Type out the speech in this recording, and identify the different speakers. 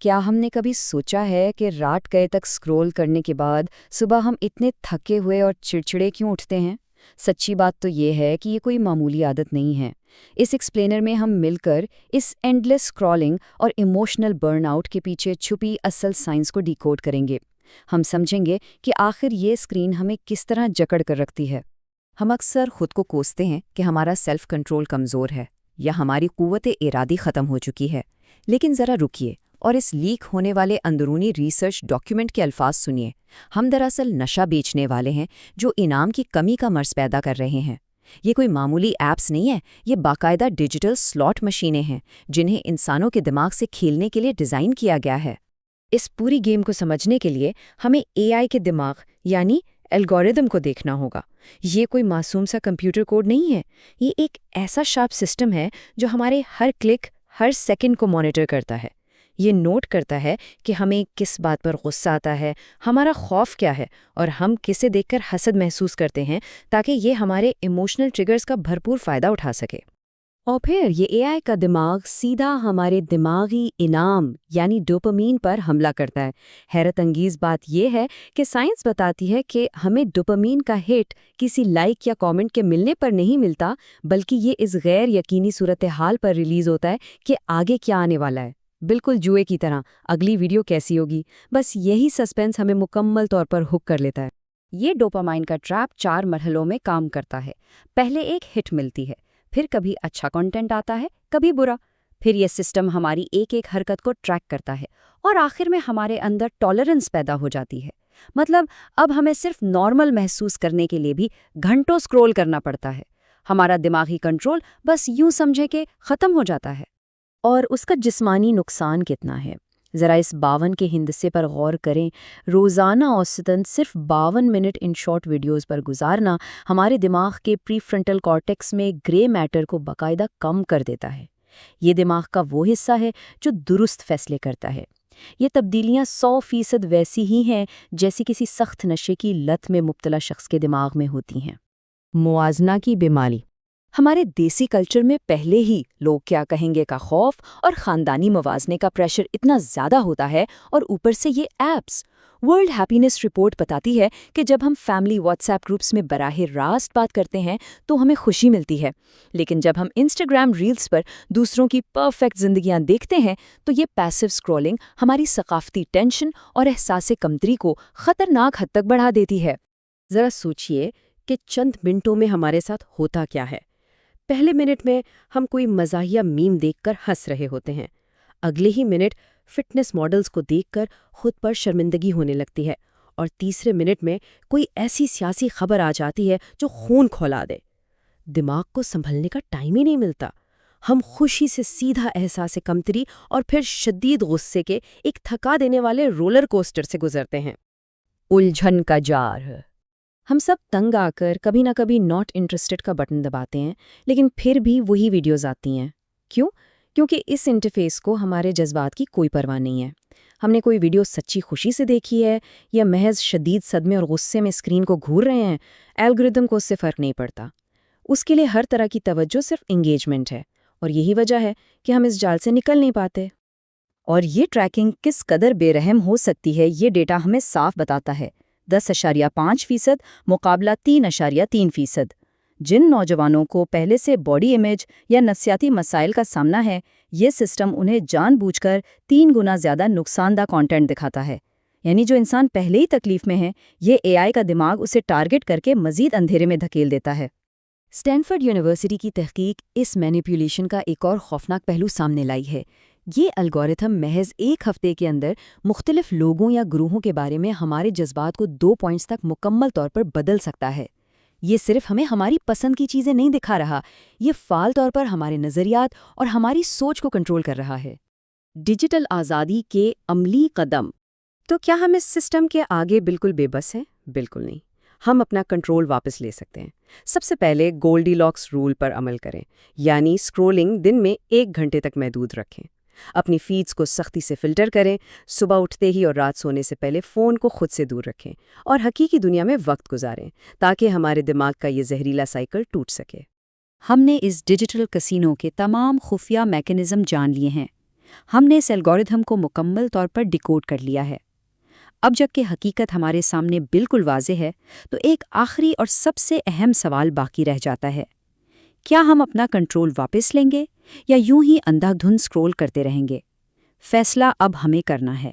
Speaker 1: کیا ہم نے کبھی سوچا ہے کہ رات گئے تک اسکرول کرنے کے بعد صبح ہم اتنے تھکے ہوئے اور چڑچڑے کیوں اٹھتے ہیں؟ سچی بات تو یہ ہے کہ یہ کوئی معمولی عادت نہیں ہے۔ اس ایکسپلینر میں ہم مل کر اس اینڈلیس اسکرولنگ اور ایموشنل برن آؤٹ کے پیچھے چھپی اصل سائنس کو ڈیکوڈ کریں گے۔ ہم سمجھیں گے کہ آخر یہ اسکرین ہمیں کس طرح جکڑ کر رکھتی ہے۔
Speaker 2: ہم اکثر خود کو کوستے ہیں کہ ہمارا سیلف کنٹرول کمزور ہے یا ہماری قوت ارادی ختم ہو چکی ہے، لیکن ذرا رکیے اور اس لیک ہونے والے اندرونی ریسرچ ڈاکیومنٹ کے الفاظ سنیے۔ ہم دراصل نشہ بیچنے والے ہیں جو انعام کی کمی کا مرض پیدا کر رہے ہیں۔ یہ کوئی معمولی ایپس نہیں ہے، یہ باقاعدہ ڈیجیٹل سلاٹ مشینیں ہیں جنہیں انسانوں کے دماغ سے کھیلنے کے لیے ڈیزائن کیا گیا ہے۔
Speaker 3: اس پوری گیم کو سمجھنے کے لیے ہمیں اے آئی کے دماغ یعنی الگوریدم کو دیکھنا ہوگا۔ یہ کوئی معصوم سا کمپیوٹر کوڈ نہیں ہے، یہ ایک ایسا شارپ سسٹم ہے جو ہمارے ہر کلک، ہر سیکنڈ کو مانیٹر کرتا ہے۔ یہ نوٹ کرتا ہے کہ ہمیں کس بات پر غصہ آتا ہے، ہمارا خوف کیا ہے، اور ہم کسے دیکھ کر حسد محسوس کرتے ہیں، تاکہ یہ ہمارے ایموشنل ٹریگرز کا بھرپور فائدہ اٹھا سکے۔
Speaker 1: اور پھر یہ اے آئی کا دماغ سیدھا ہمارے دماغی انعام یعنی ڈوپامین پر حملہ کرتا ہے۔ حیرت انگیز بات یہ ہے کہ سائنس بتاتی ہے کہ ہمیں ڈوپامین کا ہٹ کسی لائک یا کامنٹ کے ملنے پر نہیں ملتا، بلکہ یہ اس غیر یقینی صورتحال پر ریلیز ہوتا ہے کہ آگے کیا آنے والا ہے۔ بالکل جوئے کی طرح، اگلی ویڈیو کیسی ہوگی، بس یہی سسپینس ہمیں مکمل طور پر ہک کر لیتا ہے۔ یہ ڈوپامائن کا ٹریپ 4 مرحلوں میں کام کرتا ہے۔ پہلے ایک ہٹ ملتی ہے، پھر کبھی اچھا کنٹینٹ آتا ہے، کبھی برا، پھر یہ سسٹم ہماری ایک ایک حرکت کو ٹریک کرتا ہے، اور آخر میں ہمارے اندر ٹالرنس پیدا ہو جاتی ہے۔ مطلب اب ہمیں صرف نارمل محسوس کرنے کے لیے بھی گھنٹوں سکرول کرنا پڑتا ہے۔ ہمارا دماغی کنٹرول بس یوں سمجھے کہ ختم ہو جاتا ہے۔
Speaker 3: اور اس کا جسمانی نقصان کتنا ہے؟ ذرا اس 52 کے ہندسے پر غور کریں۔ روزانہ اوسطاً صرف 52 منٹ ان شارٹ ویڈیوز پر گزارنا ہمارے دماغ کے پری فرنٹل کارٹیکس میں گرے میٹر کو باقاعدہ کم کر دیتا ہے۔ یہ دماغ کا وہ حصہ ہے جو درست فیصلے کرتا ہے۔ یہ تبدیلیاں 100% ویسی ہی ہیں جیسی کسی سخت نشے کی لت میں مبتلا شخص کے دماغ میں ہوتی ہیں۔
Speaker 2: موازنہ کی بیماری۔
Speaker 1: ہمارے دیسی کلچر میں پہلے ہی لوگ کیا کہیں گے کا خوف اور خاندانی موازنے کا پریشر اتنا زیادہ ہوتا ہے، اور اوپر سے یہ ایپس۔ ورلڈ ہیپینس رپورٹ بتاتی ہے کہ جب ہم فیملی واٹس ایپ گروپس میں براہ راست بات کرتے ہیں تو ہمیں خوشی ملتی ہے، لیکن جب ہم انسٹاگرام ریلز پر دوسروں کی پرفیکٹ زندگیاں دیکھتے ہیں تو یہ پیسو اسکرولنگ ہماری ثقافتی ٹینشن اور احساس کمتری کو خطرناک حد تک بڑھا دیتی ہے۔
Speaker 3: ذرا سوچئے کہ چند منٹوں میں ہمارے ساتھ ہوتا کیا ہے۔ پہلے منٹ میں ہم کوئی مزاحیہ میم دیکھ کر ہنس رہے ہوتے ہیں، اگلے ہی منٹ فٹنس ماڈلز کو دیکھ کر خود پر شرمندگی ہونے لگتی ہے، اور تیسرے منٹ میں کوئی ایسی سیاسی خبر آ جاتی ہے جو خون کھولا دے۔ دماغ کو سنبھلنے کا ٹائم ہی نہیں ملتا۔ ہم خوشی سے سیدھا احساس کمتری اور پھر شدید غصے کے ایک تھکا دینے والے رولر کوسٹر سے گزرتے ہیں۔
Speaker 1: الجھن کا جار۔ ہم سب تنگ آ کر کبھی نہ کبھی ناٹ انٹرسٹڈ کا بٹن دباتے ہیں، لیکن پھر بھی وہی ویڈیوز آتی ہیں۔ کیوں؟ کیونکہ اس انٹرفیس کو ہمارے جذبات کی کوئی پرواہ نہیں ہے۔ ہم نے کوئی ویڈیو سچی خوشی سے دیکھی ہے یا محض شدید صدمے اور غصے میں اسکرین کو گھور رہے ہیں، الگوریدم کو اس سے فرق نہیں پڑتا۔ اس کے لیے ہر طرح کی توجہ صرف انگیجمنٹ ہے، اور یہی وجہ ہے کہ ہم اس جال سے نکل نہیں پاتے۔
Speaker 2: اور یہ ٹریکنگ کس قدر بے رحم ہو سکتی ہے یہ ڈیٹا ہمیں صاف بتاتا ہے۔ 10.5% مقابلہ 3.3%۔ جن نوجوانوں کو پہلے سے باڈی امیج یا نفسیاتی مسائل کا سامنا ہے، یہ سسٹم انہیں جان بوجھ کر 3 گنا زیادہ نقصان دہ کانٹینٹ دکھاتا ہے۔ یعنی جو انسان پہلے ہی تکلیف میں ہے، یہ اے آئی کا دماغ اسے ٹارگٹ کر کے مزید اندھیرے میں دھکیل دیتا ہے۔
Speaker 1: اسٹینفورڈ یونیورسٹی کی تحقیق اس مینیپولیشن کا ایک اور خوفناک پہلو سامنے لائی ہے۔ یہ الگوریتھم محض 1 ہفتے کے اندر مختلف لوگوں یا گروہوں کے بارے میں ہمارے جذبات کو 2 پوائنٹس تک مکمل طور پر بدل سکتا ہے۔ یہ صرف ہمیں ہماری پسند کی چیزیں نہیں دکھا رہا، یہ فعال طور پر ہمارے نظریات اور ہماری سوچ کو کنٹرول کر رہا ہے۔
Speaker 3: ڈیجیٹل آزادی کے عملی قدم۔ تو کیا ہم اس سسٹم کے آگے بالکل بے بس ہیں؟ بالکل نہیں۔ ہم اپنا کنٹرول واپس لے سکتے ہیں۔ سب سے پہلے گولڈی لاکس رول پر عمل کریں، یعنی اسکرولنگ دن میں 1 گھنٹے تک محدود رکھیں۔ اپنی فیڈز کو سختی سے فلٹر کریں، صبح اٹھتے ہی اور رات سونے سے پہلے فون کو خود سے دور رکھیں، اور حقیقی دنیا میں وقت گزاریں تاکہ ہمارے دماغ کا یہ زہریلا سائیکل ٹوٹ سکے۔
Speaker 1: ہم نے اس ڈیجیٹل کسینو کے تمام خفیہ میکانزم جان لیے ہیں۔
Speaker 2: ہم نے اس الگورتھم کو مکمل طور پر ڈیکوڈ کر لیا ہے۔ اب جب کہ حقیقت ہمارے سامنے بالکل واضح ہے، تو ایک آخری اور سب سے اہم سوال باقی رہ جاتا ہے۔ کیا ہم اپنا کنٹرول واپس لیں گے یا یوں ہی اندھا دھند سکرول کرتے رہیں گے؟ فیصلہ اب ہمیں کرنا ہے۔